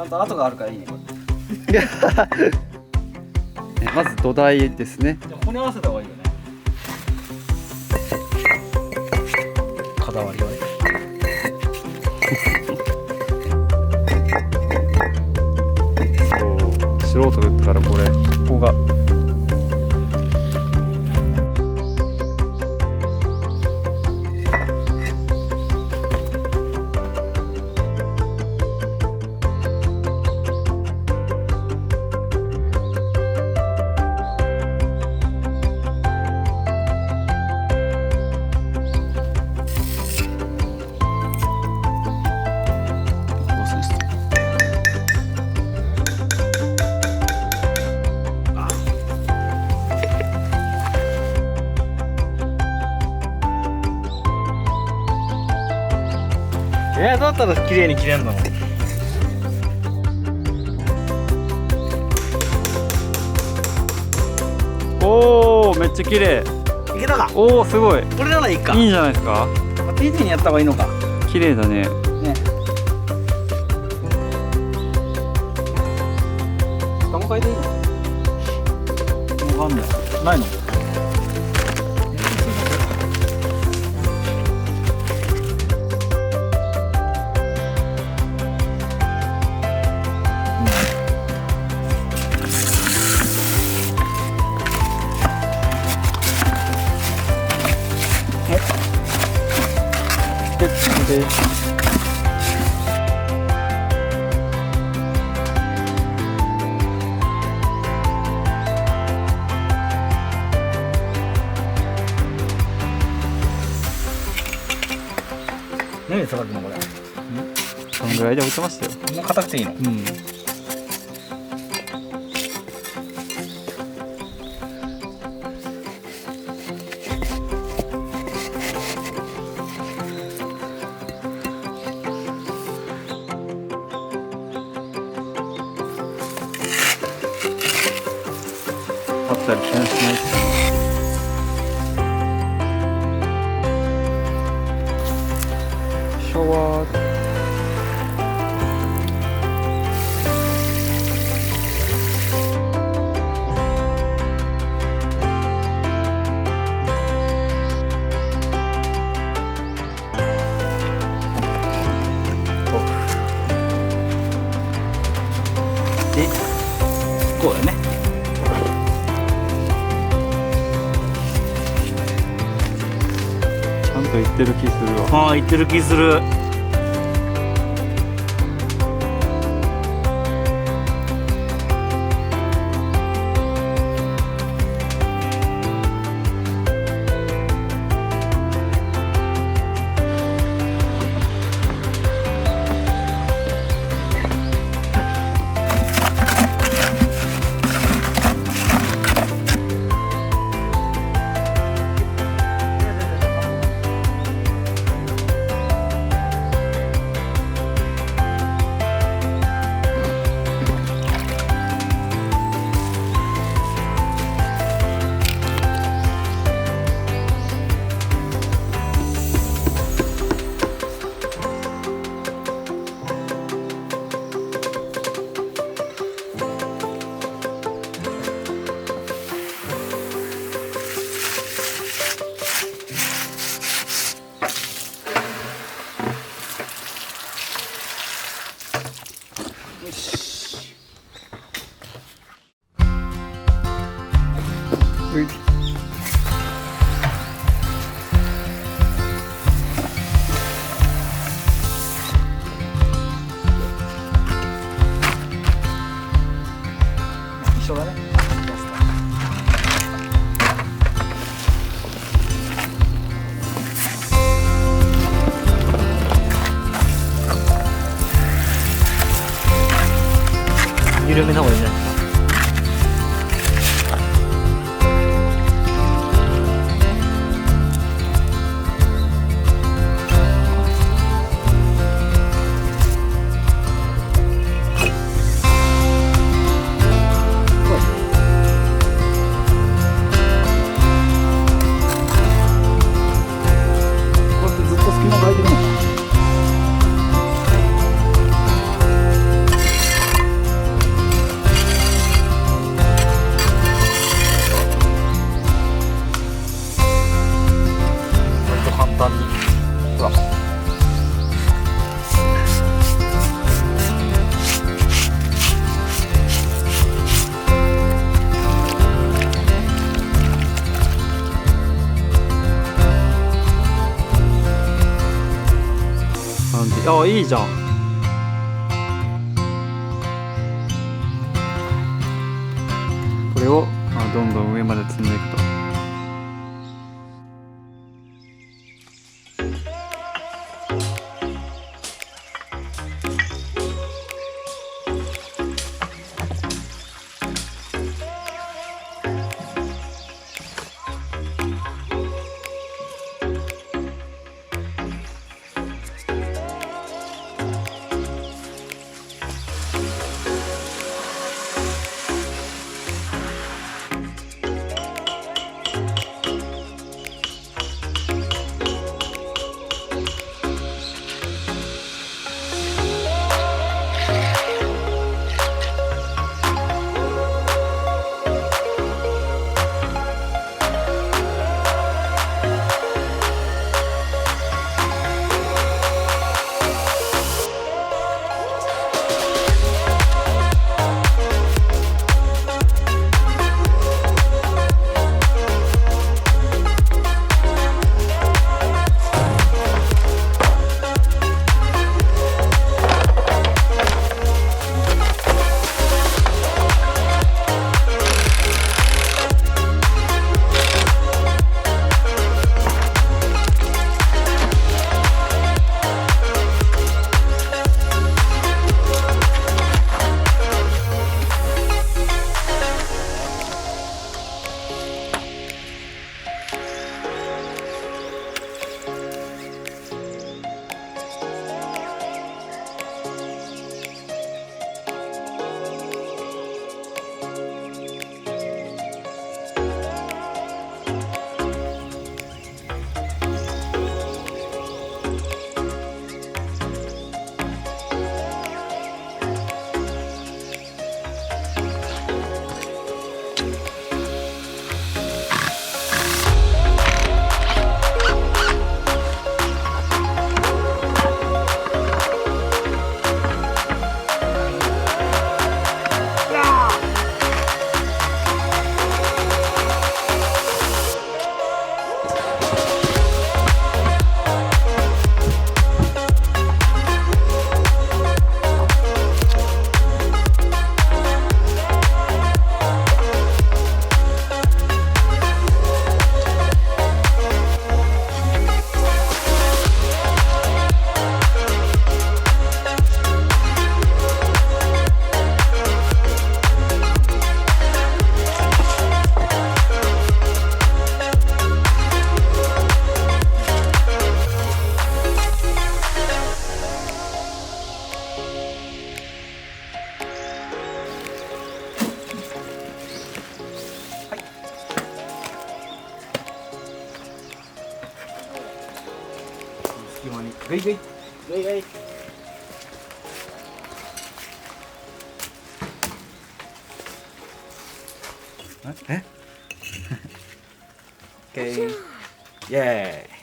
と跡があるからいいね。まず土台ですね。でも骨合わせた方がいいよね。こだわりはね。そう、素人が言ったらこれ、ここがどうやったら綺麗に切れんの？おー、めっちゃ綺麗。いけたか？おー、すごい。これならいいか。いいんじゃないですか。丁寧にやった方がいいのか。綺麗だね。ね。下も変えていいの？わかんない。ないの？で何でさばくのこれ？そのぐらいで置いてましたよ。こんな硬くていいの？うん。あったりしないですね。シャワー。で、こうだね。ちゃんと言ってる気するわ。ああ、言ってる気する。よし。うい。一緒だね。緩めた方がいいんじゃないですか。あ、いいじゃん。これをどんどん上まで積んでいくと。隙間にグイグイグイグイ。えオッケー。イエーイ。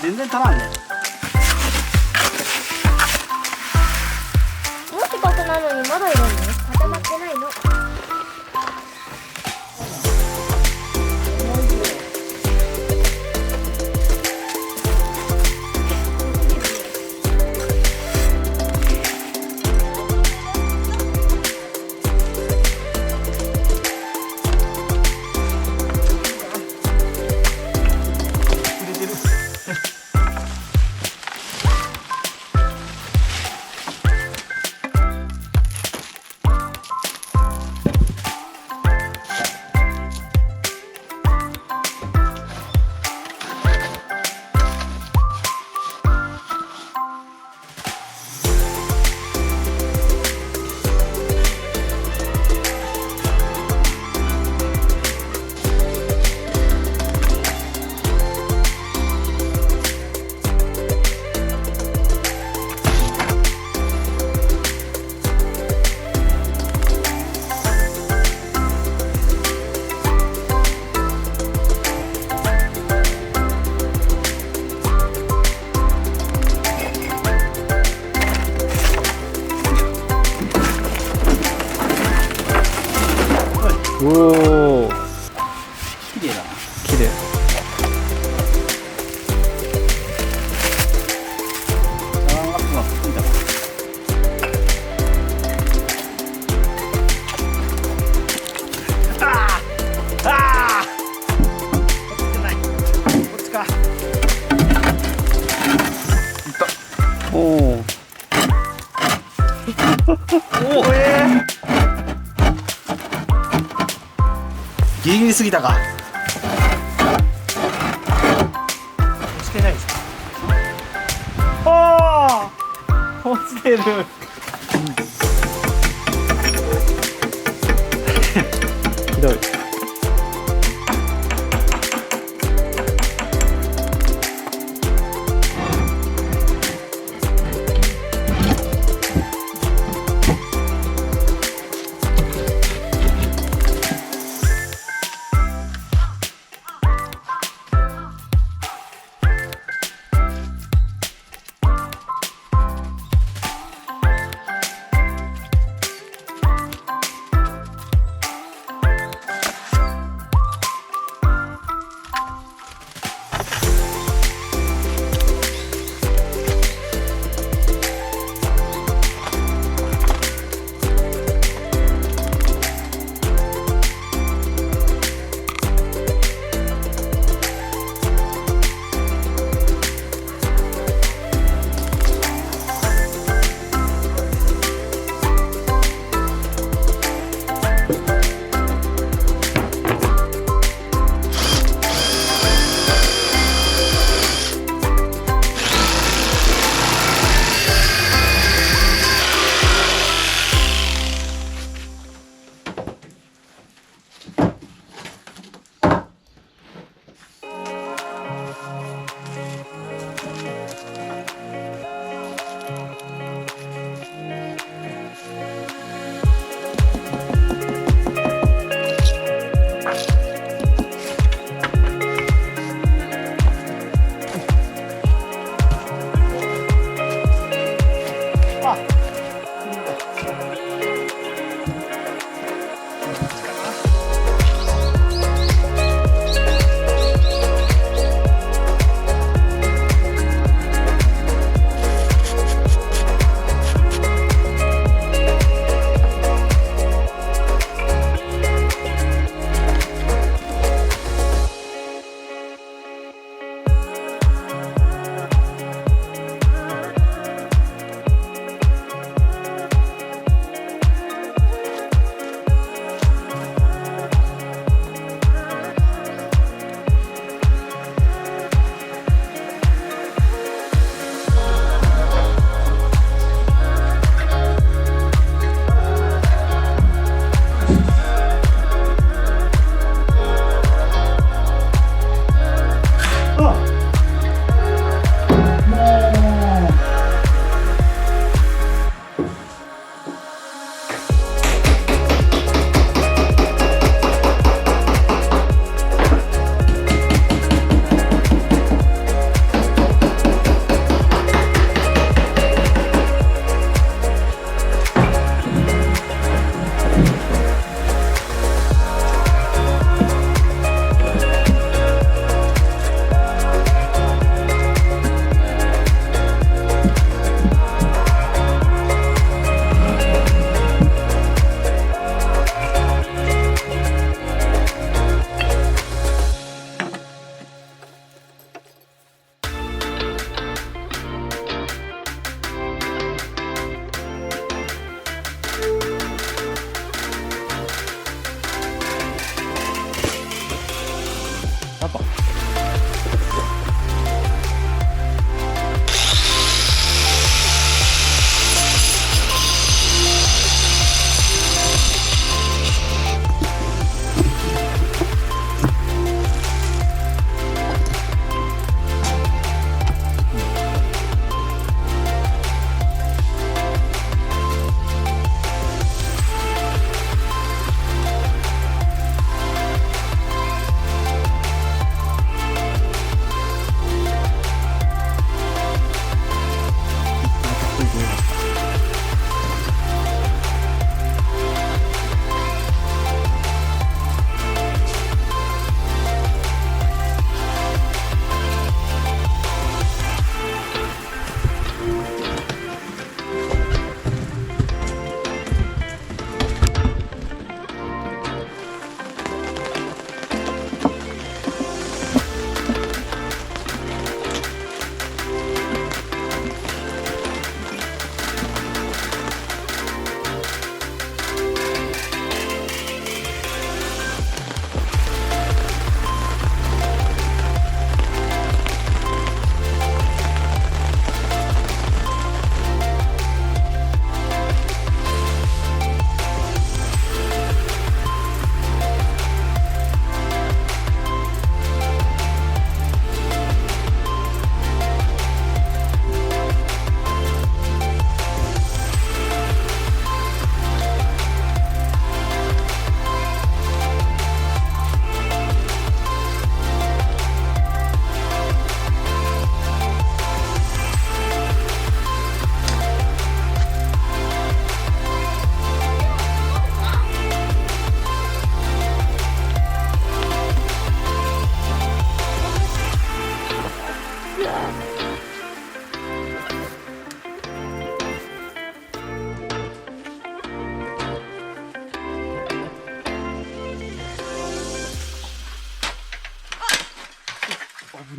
全然足らんね。もう近くなのにまだいるの？固まってないの。おお、綺麗だな。綺麗。茶碗がふわふわだな。おお。ギリギリすぎたか。してないですか。ああ、落ちてる。ひどい。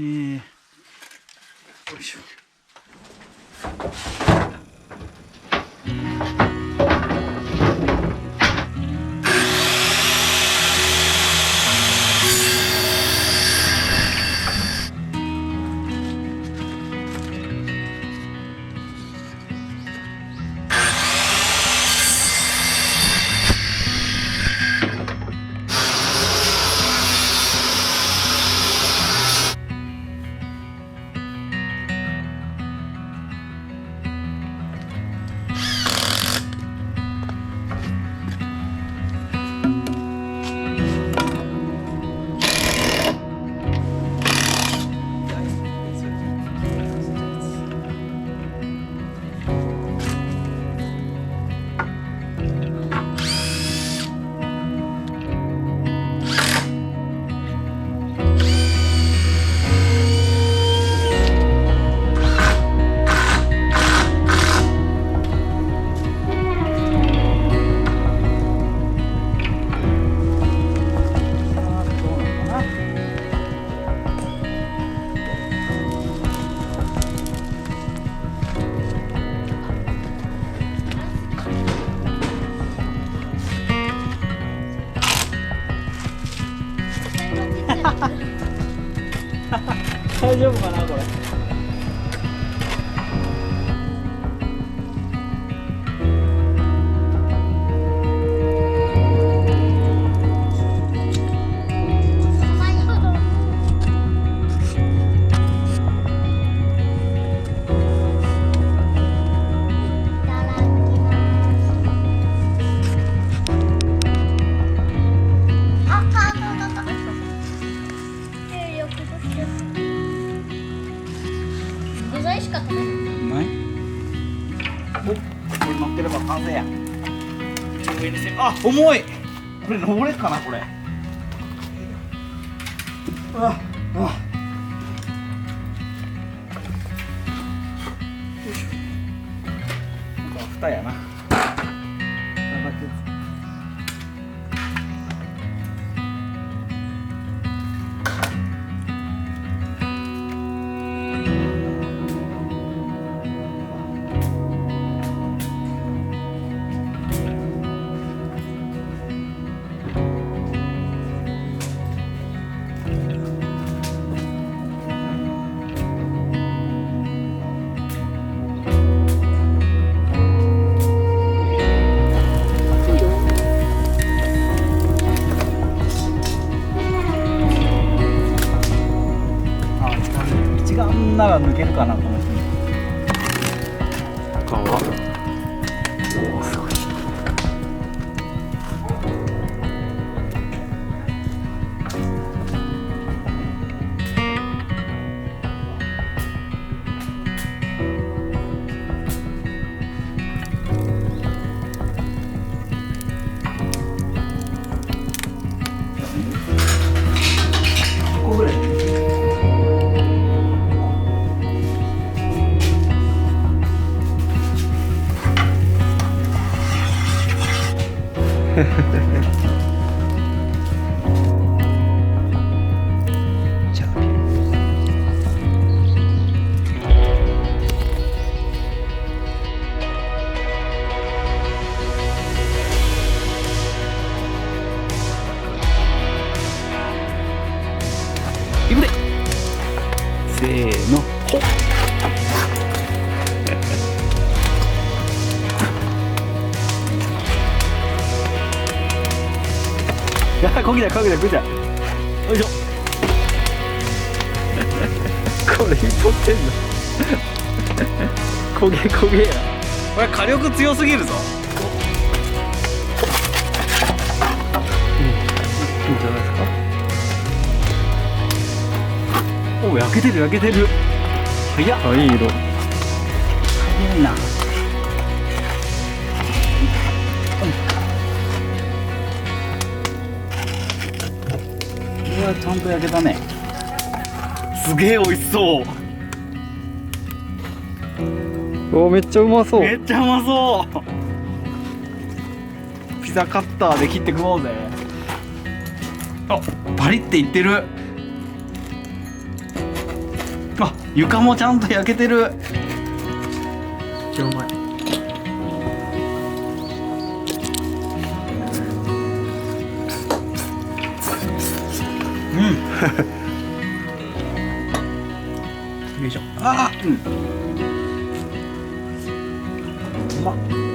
ね。よいしょ。大丈夫かなこれ。具材しか食べない。うまい。お、これ乗ってれば完成や。上にせ、あ、重い。これ登れっかなこれ。うわ、うわ。よいしょ。なんか蓋やな。なら抜けるかなこの人。川。おお、すごい。ここぐらい。じゃあいくで。せーの。ほっ。いや、こぎだ、こぎだ、こぎだ。よいしょ。これ撮ってんの。焦げ焦げや。これ火力強すぎるぞ。いいんじゃないですか。お、焼けてる、焼けてる。早っ。あ、いい色。早いな。これはちゃんと焼けたね。すげえ美味しそう。おお、めっちゃうまそう。めっちゃうまそう。ピザカッターで切って食おうぜ。あ、パリっていってる。床もちゃんと焼けてる。めっちゃうまい。うん。よいしょ。ああ、うん。うまっ。